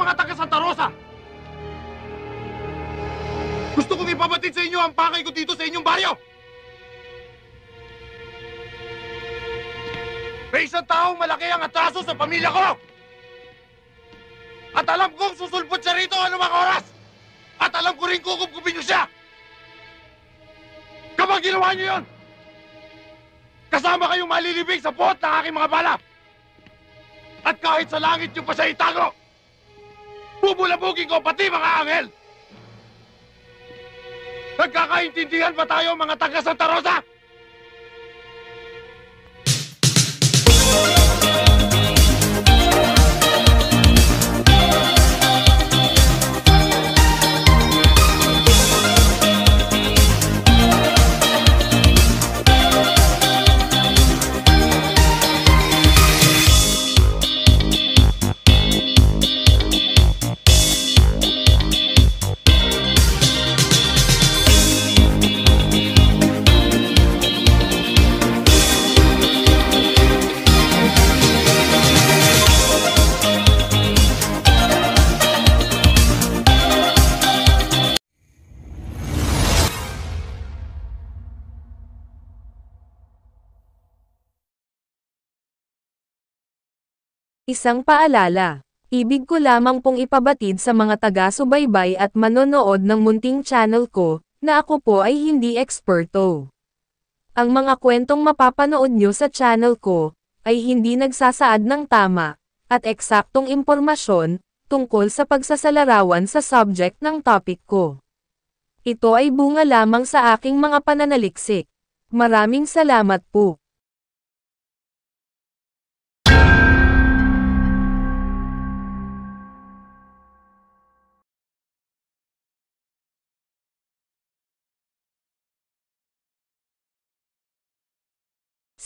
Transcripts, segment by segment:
mga taga Santa Rosa! Gusto kong ipabatid sa inyo ang pakay ko dito sa inyong baryo! May isang taong malaki ang atraso sa pamilya ko! At alam kong susulpot siya rito anumang oras! At alam ko rin kukupkupin niyo siya! Kapag ginawa niyo yun, kasama kayong malilibing sa puot ng aking mga bala! At kahit sa langit niyo pa siya itago, bubulabugin ko pati mga anghel! Nagkakaintindihan ba tayo mga taga Santa Rosa? Isang paalala. Ibig ko lamang pong ipabatid sa mga taga-subaybay at manonood ng munting channel ko, na ako po ay hindi eksperto. Ang mga kwentong mapapanood nyo sa channel ko, ay hindi nagsasaad ng tama, at eksaktong impormasyon, tungkol sa pagsasalarawan sa subject ng topic ko. Ito ay bunga lamang sa aking mga pananaliksik. Maraming salamat po.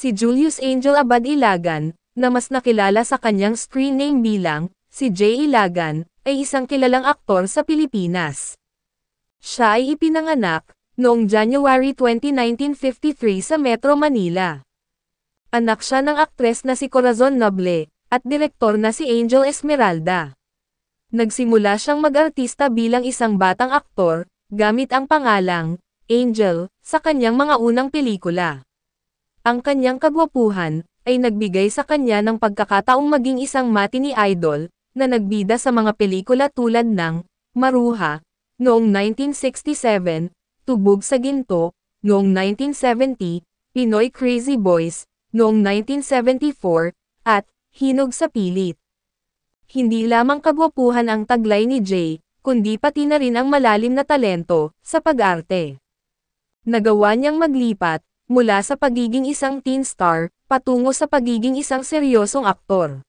Si Julius Angel Abad Ilagan, na mas nakilala sa kanyang screen name bilang, si Jay Ilagan, ay isang kilalang aktor sa Pilipinas. Siya ay ipinanganak, noong January 20, 1953 sa Metro Manila. Anak siya ng aktres na si Corazon Noble, at direktor na si Angel Esmeralda. Nagsimula siyang mag-artista bilang isang batang aktor, gamit ang pangalang, Angel, sa kanyang mga unang pelikula. Ang kanyang kagwapuhan, ay nagbigay sa kanya ng pagkakataong maging isang matinee idol, na nagbida sa mga pelikula tulad ng, Maruha, noong 1967, Tubog sa Ginto, noong 1970, Pinoy Crazy Boys, noong 1974, at, Hinog sa Pilit. Hindi lamang kagwapuhan ang taglay ni Jay, kundi pati na rin ang malalim na talento, sa pag-arte. Nagawa niyang maglipat, mula sa pagiging isang teen star, patungo sa pagiging isang seryosong aktor.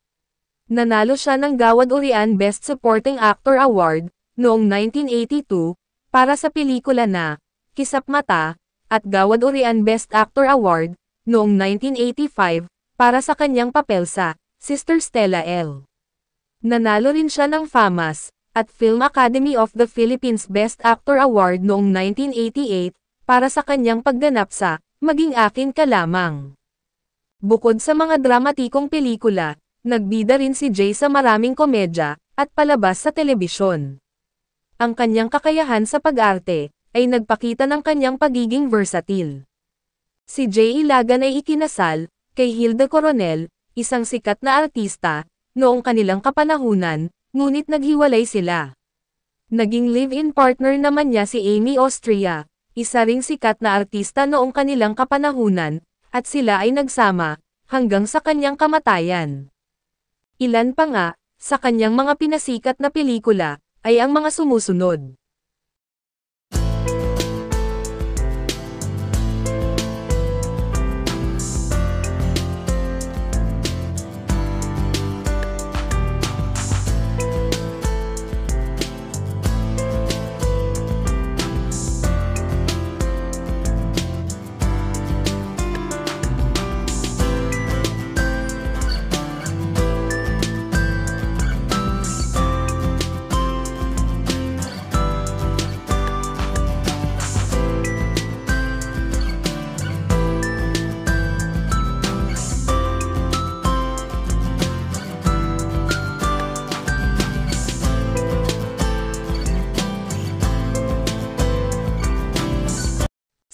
Nanalo siya ng Gawad Urian Best Supporting Actor Award, noong 1982, para sa pelikula na, Kisap Mata, at Gawad Urian Best Actor Award, noong 1985, para sa kanyang papel sa, Sister Stella L. Nanalo rin siya ng FAMAS, at Film Academy of the Philippines Best Actor Award noong 1988, para sa kanyang pagganap sa, Maging Akin Ka Lamang. Bukod sa mga dramatikong pelikula, nagbida rin si Jay sa maraming komedya, at palabas sa telebisyon. Ang kanyang kakayahan sa pag-arte, ay nagpakita ng kanyang pagiging versatile. Si Jay Ilagan ay ikinasal, kay Hilda Coronel, isang sikat na artista, noong kanilang kapanahunan, ngunit naghiwalay sila. Naging live-in partner naman niya si Amy Austria, isa ring sikat na artista noong kanilang kapanahunan, at sila ay nagsama, hanggang sa kanyang kamatayan. Ilan pa nga, sa kanyang mga pinasikat na pelikula, ay ang mga sumusunod.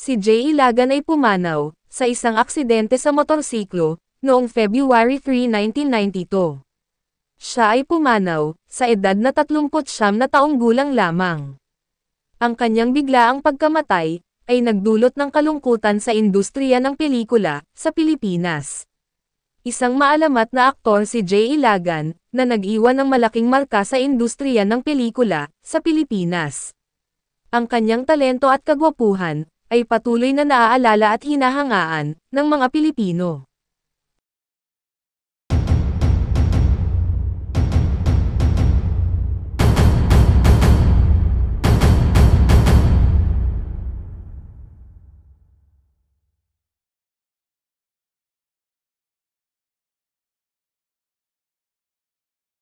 Si J. Ilagan ay pumanaw sa isang aksidente sa motorsiklo noong February 3, 1992. Siya ay pumanaw sa edad na 39 na taong gulang lamang. Ang kanyang biglaang pagkamatay ay nagdulot ng kalungkutan sa industriya ng pelikula sa Pilipinas. Isang maalamat na aktor si J. Ilagan na nag-iwan ng malaking marka sa industriya ng pelikula sa Pilipinas. Ang kanyang talento at kagwapuhan ay patuloy na naaalala at hinahangaan ng mga Pilipino.